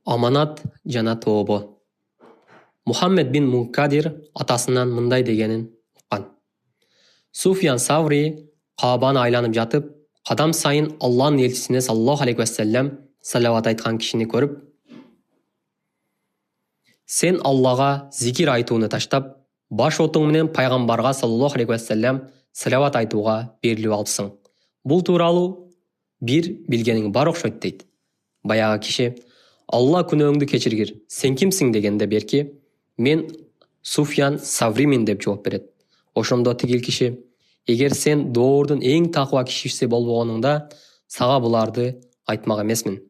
Аманат жана тобо. Мухаммед бин Мункадир атасынан мындай дегенин уккан. Суфьян Саври Каабаны айланып жатып, кадам сайын Аллахтын элчисине саллаллаху алейхи вассалам салават айткан кишини көрүп, сен Аллага зикир айтууну таштап, баш отуң менен пайгамбарга саллаллаху алейхи вассалам салават айтууга берилип алыпсың. Бул тууралуу бир билгениң бар окшойт дейт. Баягы киши: Алла күнөөңдү кечиргир, сен кимсиң дегенде берки, мен Суфьян Савримин деп жооп берет. Ошондо тигил киши: эгер сен доордун эң такыба кишиси болбогонуңда, сага буларды айтмак эмесмин.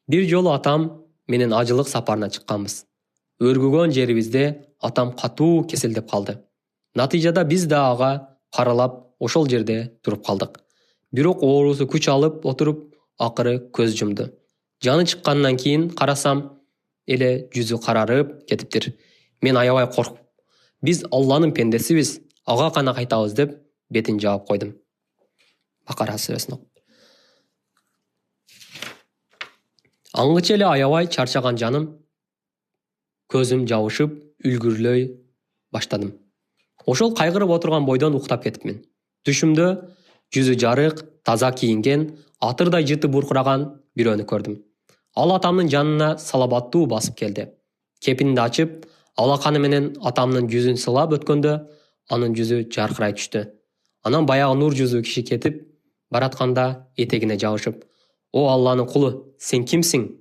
Бир жолу атам менен ажылык сапарына чыкканбыз. Өргөгөн жерибизде атам катуу кеселдеп калды. Натыйжада биз да ага каралап ошол жерде туруп калдык. Бирок оорусу күч алып отуруп, акыры көз жумду. Жаны чыккандан кийин карасам эле жүзү карарып кетиптир. Мен аябай коркуп: биз Алланын пендесибиз, ага кана кайтабыз деп бетин жаап койдум. Бакара сүрөсүн окуп. Аңгыча эле аябай чарчаган жаным, көзүм жабышып, үлгүрлөй баштадым. Ошол кайгырып отурган бойдон уктап кетипмин. Түшүмдө жүзү жарык, таза кийинген, атырдай жыты буркураган бирөөнү көрдүм. Ал атамдын жанына салабаттуу басып келди. Кепинди ачып, алаканы менен атамдын жүзүн сылап өткөндө, анын жүзү жаркырай түштү. Анан баягы нур жүзү киши кетип баратканда этегине жабышып: "О Алланын кулу, сен кимсиң?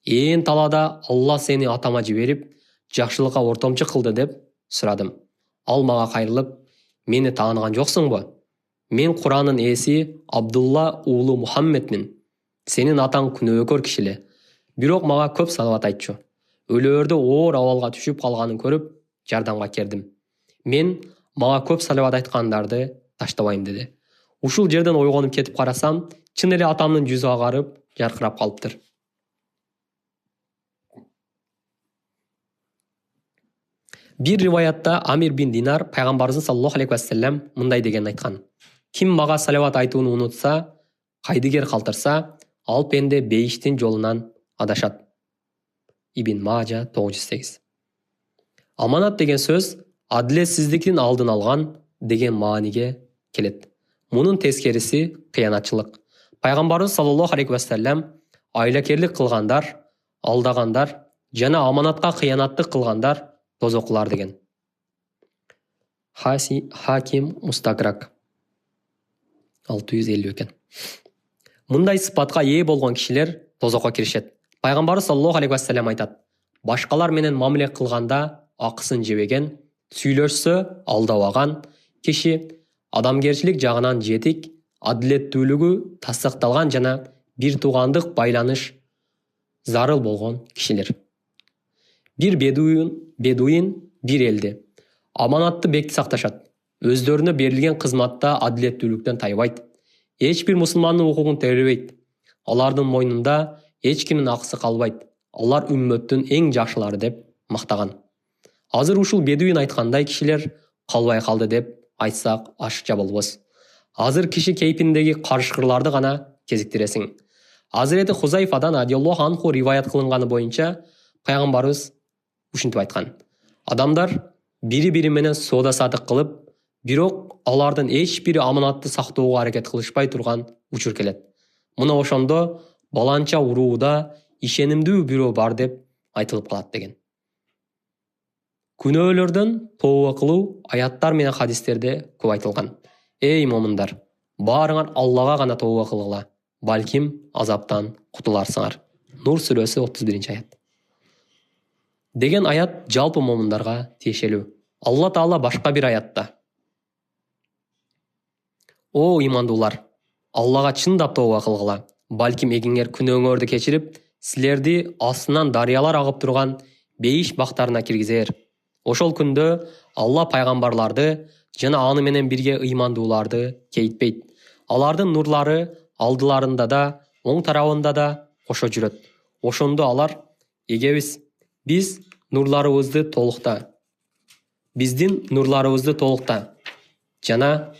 Ээн талаада Алла сени атама жиберип, жакшылыкка ортомчу кылды" деп сурадым. Ал мага кайрылып: "Мени тааныган жоксуңбу? Мен Куранын ээси Абдулла уулу Мухаммедмин. Сенин атаң күнөөкөр киши эле. Бирок мага көп салават айтчу. Өлөөрдө оор абалга түшүп калганын көрүп, жардамга келдим. Мен мага көп салават айткандарды таштабайм" деди. Ушул жерден ойгонуп кетип карасам, чын эле атамдын жүзү агарып, жаркырап калыптыр. Бир риваятта Амир бин Динар пайгамбарыбыз саллаллаху алейхи вассалам мындай деген айткан: "Ким мага салават айтууну унутса, кайдыгер калтырса, ал пенде бейиштин жолунан адашат." Ибн Мажа 908. Аманат деген сөз адилетсиздиктин алдын алган деген мааниге келет. Мунун тескериси кыянатчылык. Пайгамбарыбыз саллаллаху алейхи вассалам айлакерлик кылгандар, алдагандар жана аманатка кыянаттык кылгандар тозокулар деген. Хаким Мустакрак 650 экен. Мындай сыпатка ээ болгон кишилер тозокко киришет. Пайгамбарыбыз саллаллаху алейхи вассалам айтат: башкалар менен мамиле кылганда акысын жебеген, сүйлөшсө алдабаган киши адамгерчилик жагынан жетик, адилеттүүлүгү тастыкталган жана бир туугандык байланыш зарыл болгон кишилер. Бир бедуин бир элди аманатты бекит сакташат. Өздөрүнө берилген кызматта адилеттүүлүктөн тайбайт. Эч бир мусулмандын укугун тербейт. Алардын мойнунда эч кимдин акысы калбайт. Алар үммөттүн эң жакшылары деп мактаган. Азыр ушул бедуин айткандай кишилер калбай калды деп айтсак ашыкча болбос. Азыр киши кейпиндеги карышкырларды гана кезиктиресиң. Азирети Хузайфадан радиаллаху анху риваят кылынганы боюнча пайгамбарыбыз ушинтип айткан: адамдар бири-бири менен соода сатык кылып, бирок алардын эч бири аманатты сактоого аракет кылышпай турган учур келет. Мына ошондо баланча урууда ишенимдүү бирөө бар деп айтылып калат деген. Күнөөлөрдөн тообо кылуу аяттар менен хадистерде көп айтылган. Эй момундар, баарыңар Аллага гана тообо кылгыла, балким азаптан кутуларсыңар. Нур сүрөсү 31-аят. Деген аят жалпы момундарга тиешелүү. Алла Таала башка бир аятта: "О имандуулар, Аллага чындап тообо кылгыла, балким эгиңер күнөөңөрдү кечирип, силерди астынан дарыялар агып турган бейиш бактарына киргизер. Ошол күндө Алла пайгамбарларды жана аны менен бирге ыймандууларды кейитпейт. Алардын нурлары алдыларында да, оң тарабында да кошо жүрөт. Ошондо алар: эгебиз, биздин нурларыбызды толукта жана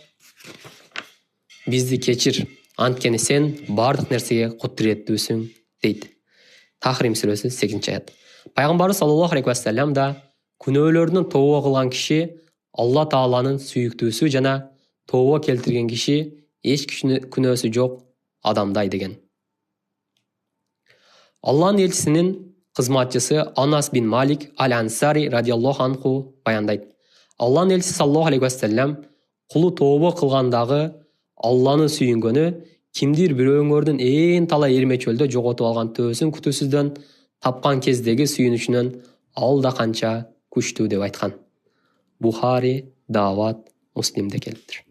бизди кечир, анткени сен бардык нерсеге кудуреттүүсүң" дейт. Тахрим сүресі 8 аят. Пайғамбары саллаллаху алейхи уассалам да күнөөлөрүнүн тобо кылган киши Алла Тааланын сүйүктүүсү жана тобо келтирген киши эч күнөөсү жок адамдай деген. Алланын элчисинин кызматчысы Анас бин Малик аль-Ансари радиаллаху анху баяндайт. Алланын элчиси саллаллаху алейхи уассалам кулу тобо кылгандагы Алланы сүйүнгөнү кимдир бирөөңөрдүн ээн талай эрме чөлдө жоготуп алган төбөсүн күтүүсүздөн тапкан кездеги сүйүнүчүнөн алда канча күчтүү деп айткан. Бухари, Дават, Муслимде келиптир.